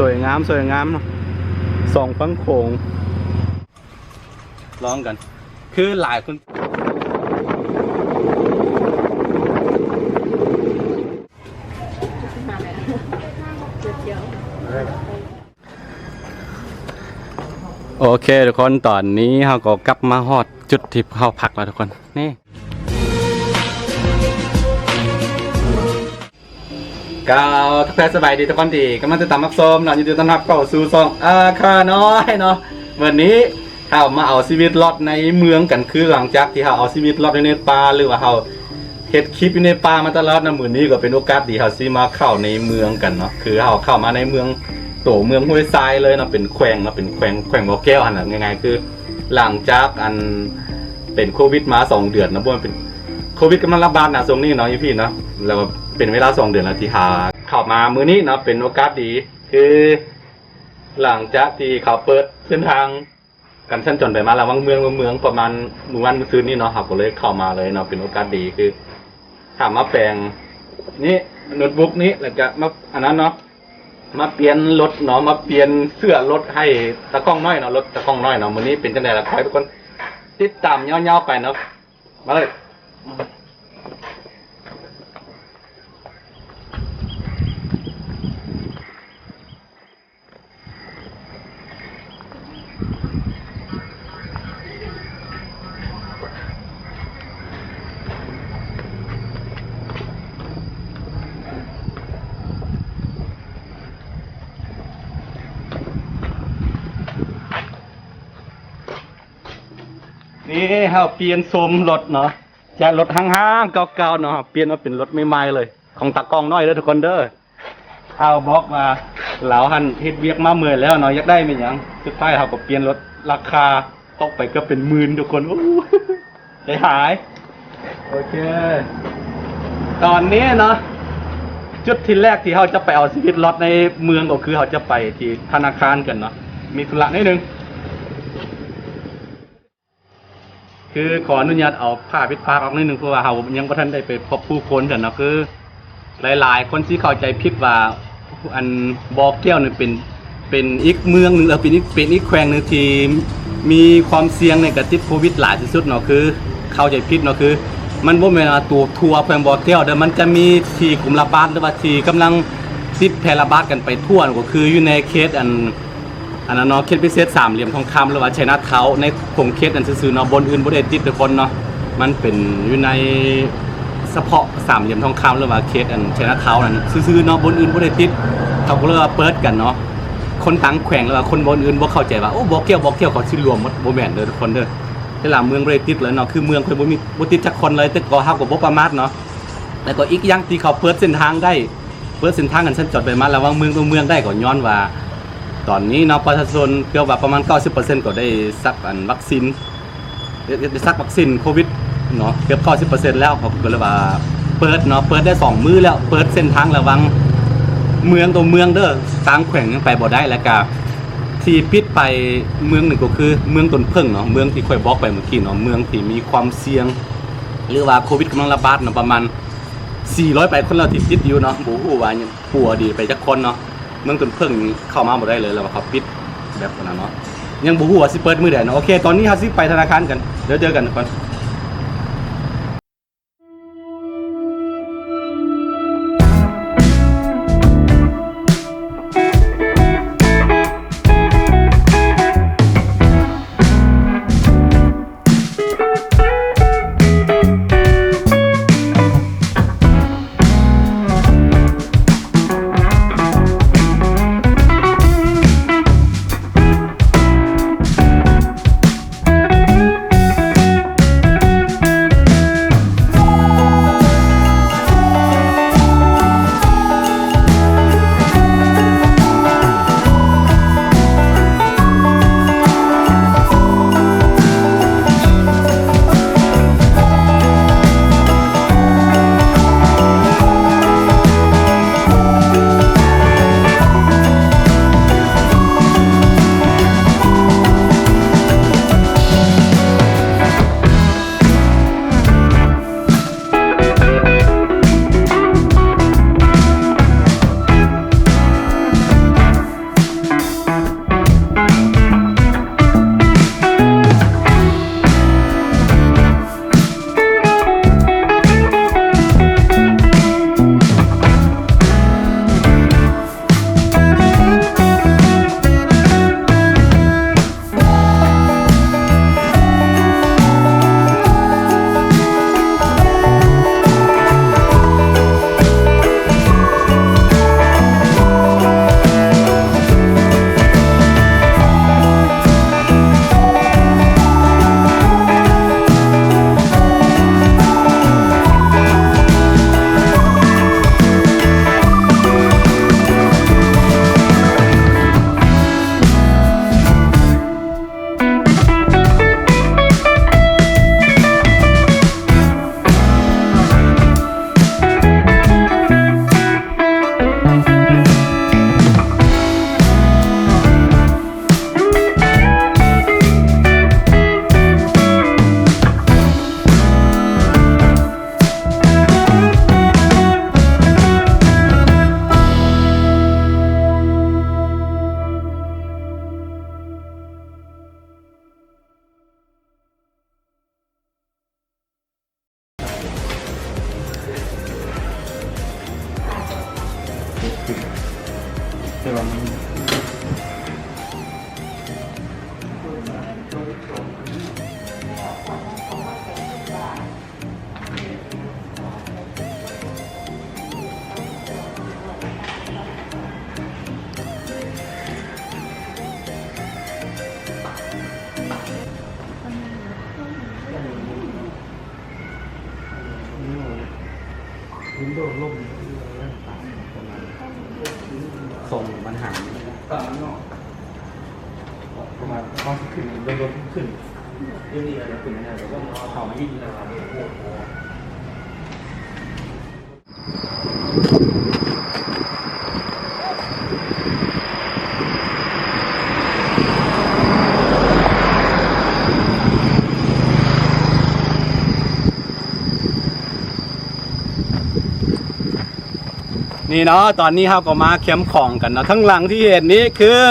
สวยงามสวยงามเนาะสองฟังโขงร้องกันคือหลายคนโอเคทุกคนตอนนี้เราก็กลับมาฮอดจุดที่เขาพักแล้วทุกคนนี่ก็ทักทายสบายดีทุกคนดีกำลังจะตามรับชมเนาะยินดีต้อนรับเข้าสู่ช่องคาน้อยเนาะวันนี้เรามาเอาชีวิตรอดในเมืองกันคือหลังจากที่เราเอาชีวิตรอดในป่าหรือว่าเราเฮ็ดคลิปในป่ามาตลอดนะมื้อนี้ก็เป็นโอกาสดีเราสิมาเข้าในเมืองกันเนาะคือเราเข้ามาในเมืองโตเมืองห้วยทรายเลยเนาะเป็นแขวงเนาะเป็นแขวงบ่อแก้วหั่นน่ะง่ายๆคือหลังจากอันเป็นโควิดมา2เดือนนะบ่เป็นโควิดกำลังระบาดนะช่วงนี้เนาะพี่เนาะแล้วเป็นเวลา2เดือนแล้วที่หาเข้ามามื้อนี้เนาะเป็นโอกาสดีคือหลังจากที่เขาเปิดเส้นทางกันสัญจรไปมาระหว่างเมืองประมาณมื้อวันมื้อคืนนี้เนาะครับก็เลยเข้ามาเลยเนาะเป็นโอกาสดีคือถามมาแปลงนี่โน้ตบุ๊กนี้แล้วก็มาอันนั้นเนาะมาเปลี่ยนรถเนาะมาเปลี่ยนเสื้อรถให้ตะกล้องน้อยเนาะรถตะกล้องน้อยเนาะมื้อนี้เป็นจังได๋ล่ะขอให้ทุกคนติดตามยาวๆไปเนาะมาเลยนี่เฮาเปลี่ยนโสมรถเนาะจากรถห้างๆเก่าๆเนาะเปลี่ยนมาเป็นรถใหม่ๆเลยของตากล้องน้อยเด้อทุกคนเด้อเอาบอกมาเหลาหันเฮ็ดเวียกมาเมื่อยแล้วเนาะอยากได้เป็นหยังสุดท้ายเฮาก็เปลี่ยนรถราคาตกไปก็เป็นหมื่นทุกคนโอ้ใจหายโอเคตอนนี้เนาะจุดที่แรกที่เฮาจะไปเอาชีวิตรถในเมืองก็คือเฮาจะไปที่ธนาคารกันเนาะมีธุระนิดนึงคือขออนุญาตเอาผ้าปิดปากออกนิดนึงเพราะว่าเรายังบ่ทันได้ไปพบผู้คนกันเนาะคือหลายๆคนที่เข้าใจผิดว่าอันบ่อแก้วนี่เป็นอีกเมืองนึงเป็นอีกแขวงนึงที่มีความเสี่ยงในการติดโควิดหลายที่สุดเนาะคือเข้าใจผิดเนาะคือมันบ่แม่นว่าตัวทัวร์แขวงบ่อแก้วแต่มันจะมีที่กลุ่มระบาดหรือว่าที่กำลังติดแพร่ระบาดกันไปทั่วก็คืออยู่ในเขตอันนั้นเนาะเขตพิเศษสามเหลี่ยมทองคำหรือว่าชัยนาทเท้าในของเขตอันซื่อๆเนาะบนอื่นบ่ได้ติดทุกคนเนาะมันเป็นอยู่ในเฉพาะสามเหลี่ยมทองคำหรือว่าเขตอันชัยนาทเท้านั่นซื่อๆเนาะบนอื่นบ่ได้ติดเขาก็เลยว่าเปิดกันเนาะคนต่างแขวงหรือว่าคนบนอื่นบ่เข้าใจว่าโอ้บ่แก้วเขาสิรวมหมดบ่แม่นเด้อทุกคนเด้อแต่ละเมืองบ่ได้ติดเลยเนาะคือเมืองเพิ่นบ่ติดจักคนเลยแต่ก็เฮาก็บ่ประมาทเนาะแล้วก็อีกอย่างที่เขาเปิดเส้นทางได้เปิดเส้นทางกันเส้นจอดไปมาระหว่างเมืองตัวเมืองได้ก็ย้อนว่าตอนนี้เนาะประชาชนเกือบว่าประมาณ 90% ก็ได้ซักวัคซีนได้ซักวัคซีนโควิดเนาะเกือบ 90% แล้วเขาก็เลยว่าเปิดเนาะเปิดได้2มื้อแล้วเปิดเส้นทางระหว่างเมืองตัวเมืองเด้อต่างแขวงยังไปบ่ได้แล้วก็ที่ปิดไปเมืองหนึ่งก็คือเมืองต้นเพิ่งเนาะเมืองที่ค่อยบอกไปเมื่อกี้เนาะเมืองที่มีความเสี่ยงหรือว่าโควิดกำลังระบาดเนาะประมาณ400 ไปคนแล้วที่ติดอยู่เนาะบ่ฮู้ว่าหยังปัวดีไปจักคนเนาะเมืองต้นเพิ่งเข้ามาบ่ได้เลยแล้วว่าเขาปิดแบบนั้นเนาะยังบ่ฮู้ว่าสิเปิดมื้อใดเนาะโอเคตอนนี้เฮาสิไปธนาคารกันเดี๋ยวเจอกันทุกคน ส่งปัญหาก็ประมาณข้อขึ้นโดนขึ้นเรื่องนี้อะไรขึ้นไม่ได้แต่ว่าเขาไม่ยินเลยครับนี่เนาะตอนนี้เราก็มาแคมป์ของกันเนาะทั้งหลังที่เห็นนี้คือ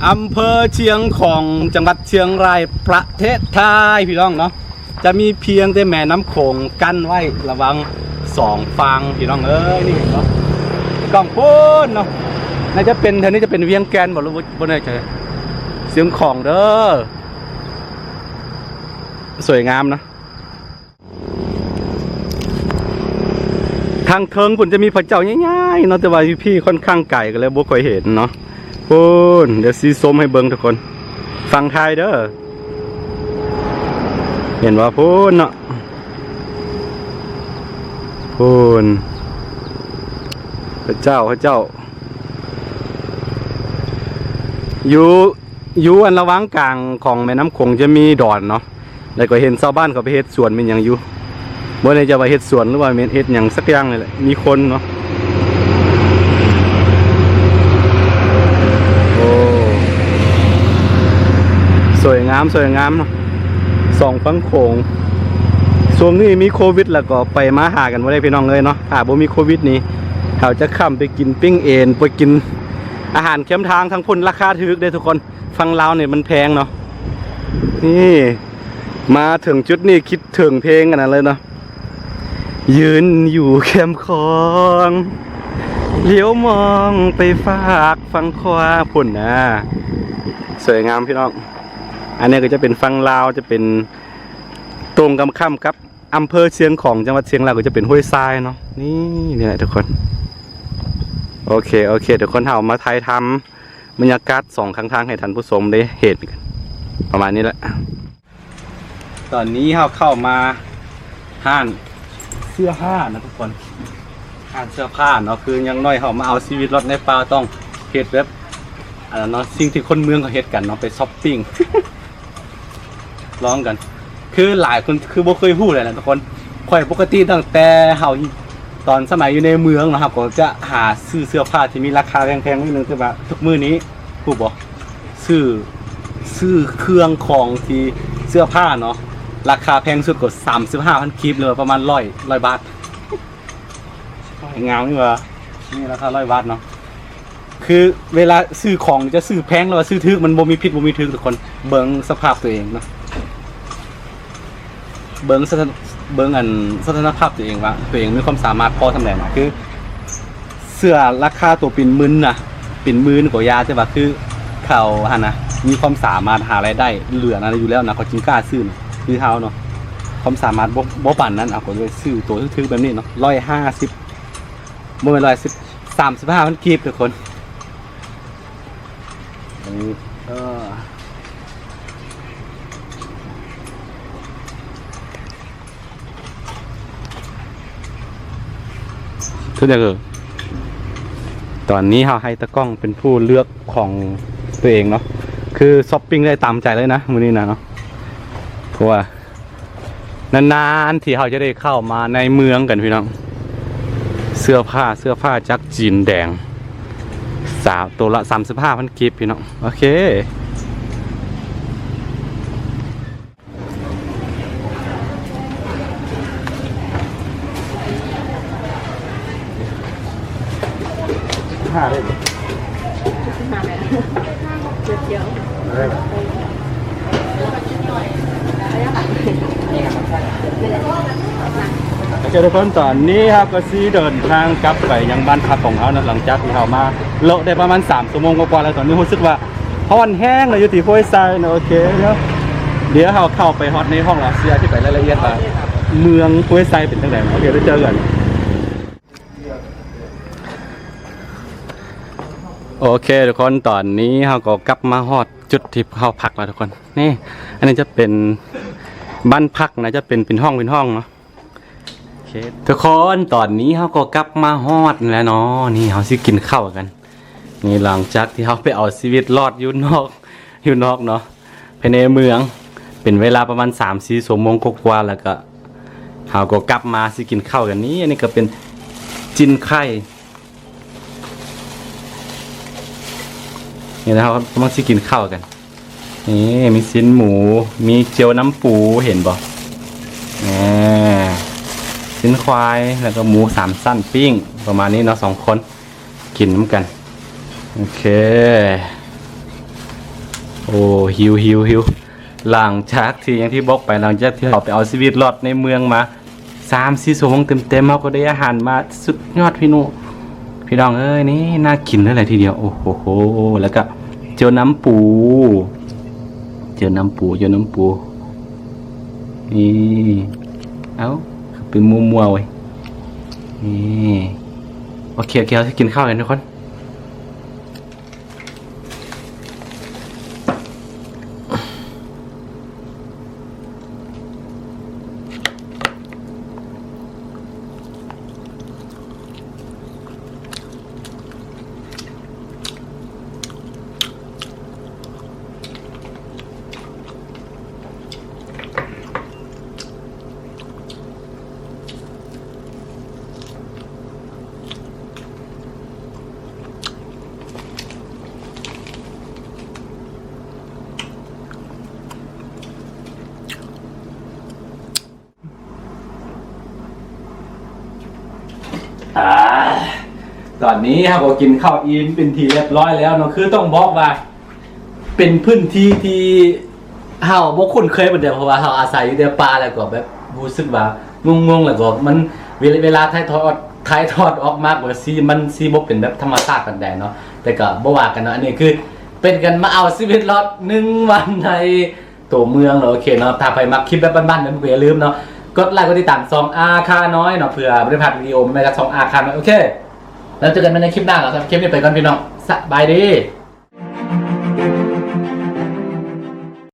อำเภอเชียงของจังหวัดเชียงรายประเทศไทยพี่น้องเนาะจะมีเพียงแต่แม่น้ำโขงกั้นไว้ระวัง2ฝั่งพี่น้องเอ้ยนี่เนาะกล้องพูนเนาะน่าจะเป็นแถวนี้จะเป็นเวียงแกนบ่รู้บ่แน่ใจเชียงของเด้อสวยงามนะทางเทิงผมจะมีพระเจ้าง่ายๆเนาะแต่ว่าพี่ค่อนข้างไก่กันเลยบ่ค่อยเห็นเนาะพูนเดี๋ยวซีส้มให้เบิ้งทุกคนฟังไทยเด้อเห็นว่าพูนเนาะพูนพระเจ้าอยู่อันระหว่างกลางของแม่น้ำคงจะมีดอนเนาะแล้วก็เห็นชาวบ้านเขาไปเฮ็ดสวนเป็นอย่างอยู่บ่ได้จะว่าเฮ็ดสวนหรือว่าเฮ็ดอย่างสักอย่างเลยแหละมีคนเนาะโอ้สวยงามเนาะ2ฝั่งโขงช่วงนี้มีโควิดแล้วก็ไปมาหากันบ่ได้พี่น้องเลยเนาะถ้าบ่มีโควิดนี้เขาจะข้ามไปกินปิ้งเอ็นไปกินอาหารเข้มทางทั้งพุ่นราคาถูกเด้ทุกคนฟังลาวเนี่ยมันแพงเนาะนี่มาถึงจุดนี้คิดถึงเพลงกันเลยเนาะยืนอยู่แคมป์คลองเลี้ยวมองไปฝากฟังควาพุ่นนะสวยงามพี่น้องอันนี้ก็จะเป็นฟังลาวจะเป็นตรงกำค่ำครับอำเภอเชียงของจังหวัดเชียงรายก็จะเป็นห้วยทรายเนาะนี่แหละทุกคนโอเคทุกคนเอามาไทยทำบรรยากาศ2ข้างทางให้ท่านผู้ชมได้เห็นกันประมาณนี้แหละตอนนี้เราเข้ามาห้านเสื้อผ้านะทุกคนห้านเสื้อผ้าเนาะคือยังน้อยเขามาเอาชีวิตรถในป่าต้องเฮ็ดแบบอะไรเนาะสิ่งที่คนเมืองเขาเฮ็ดกันเนาะไปช้อปปิ้ง ร้องกันคือหลายคนคือบ่เคยฮู้เลยนะทุกคนข่อยปกติตั้งแต่เฮาตอนสมัยอยู่ในเมืองนะครับก็จะหาซื้อเสื้อผ้าที่มีราคาแพงๆนิดนึงคือว่าทุกมื้อนี้ฮู้บ่ซื้อเครื่องของที่เสื้อผ้าเนาะราคาแพงสุดก็ 35,000 กีบเลยประมาณ100 บาทงามนี่ว่านี่ราคา100 บาทเนาะคือเวลาซื้อของจะซื้อแพงหรือว่าซื้อถูกมันบ่มีผิดบ่มีถูกทุกคนเบิ่งสภาพตัวเองเนาะเบิ่งอันสถานภาพตัวเองว่าตัวเองมีความสามารถพอทำได้เนาะคือเสื้อราคาตัวปิ่นหมื่นน่ะปิ่นหมื่นกว่ายาใช่ป่ะคือเขาหั่นน่ะมีความสามารถหารายได้เหลืออะไรอยู่แล้วนะเขาจึงกล้าซื้อคือเฮาเนาะความสามารถบ่ปานนั้นเอาก็เลยซื้อตัวทึกๆแบบนี้เนาะ150บ่แม่น110 35,000 กีบทุกคนทุกอย่างตอนนี้เราให้ตะกล้องเป็นผู้เลือกของตัวเองเนาะคือช้อปปิ้งได้ตามใจเลยนะมื้อนี้นะเนาะเพราะว่านานๆที่เราจะได้เข้ามาในเมืองกันพี่น้องเสื้อผ้าจากจีนแดงตัวละ 35,000 กีบพี่น้องโอเคได้เจียวเจอทุกคนตอนนี้ครับก็ซีเดินทางกลับไปยังบ้านพักของเขานะหลังจากที่เขามา เลาะได้ประมาณ3 ชั่วโมงกว่าๆแล้วตอนนี้รู้สึกว่าฮ้อนแห้งเลยอยู่ที่โพยไซน์โอเคเดี๋ยวเราเข้าไปฮอตในห้องรัสเซียที่ไปรายละเอียดว่าเมืองโพยไซน์เป็นจังได๋โอเคได้เจอกันโอเคทุกคนตอนนี้เราก็กลับมาฮอดจุดที่เราพักแล้วทุกคนนี่อันนี้จะเป็นบ้านพักนะจะเป็นห้องเนาะโอเคทุกคนตอนนี้เราก็กลับมาฮอดแล้วเนาะนี่เราสิกินข้าวกันนี่หลังจากที่เราไปเอาชีวิตรอดอยู่นอกเนาะภายในเมืองเป็นเวลาประมาณ 3-4 ชั่วโมงกว่าแล้วก็เราก็กลับมาสิกินข้าวกันนี้อันนี้ก็เป็นจินไข่นี่นะครับกำลังสิกินข้าวกันนี่มีชิ้นหมูมีเจียวน้ำปูเห็นบ่ชิ้นควายแล้วก็หมู3 สั้นปิ้งประมาณนี้เนาะ2 คนกินน้ำกันโอเคโอ้หิวหลังจากที่อย่างที่บอกไปหลังจากที่เราไปเอาชีวิตรอดในเมืองมา 3-4 ชั่วโมงเต็มๆเราก็ได้อาหารมาสุดยอดพี่น้องเอ้ยนี่น่ากินเลยทีเดียวโอ้โหแล้วก็เจียวน้ำปูนี่เอ้าเป็นมัวๆเว้ยนี่โอเคเราจะกินข้าวกันทุกคนตอนนี้ครับผมกินข้าวอิ่มเป็นทีเรียบร้อยแล้วเนาะคือต้องบอกว่าเป็นพื้นที่ที่เฮาบ่คุ้นเคยเหมือนเดิมเพราะว่าเฮาอาศัยอยู่ในป่าแล้วก็แบบรู้สึกว่างงๆแล้วก็มันเวลาถ่ายทอดออกมากกว่ามันบ่เป็นแบบธรรมชาติปานใดเนาะแต่ก็บ่ว่ากันเนาะอันนี้คือเป็นกันมาเอาชีวิตรอด1 วันในตัวเมืองเนาะโอเคเนาะถ้าใครมักคลิปแบบบ้านๆนั้นอย่าลืมเนาะกดไลค์กดติดตาม2R ค่าน้อยเนาะเผื่อบ่ได้พลาดวิดีโอใหม่ๆจาก2R ค่าน้อยโอเคแล้วเจอกันในคลิปหน้าเนาะสำหรับคลิปนี้ไปก่อนพี่น้องสบายดี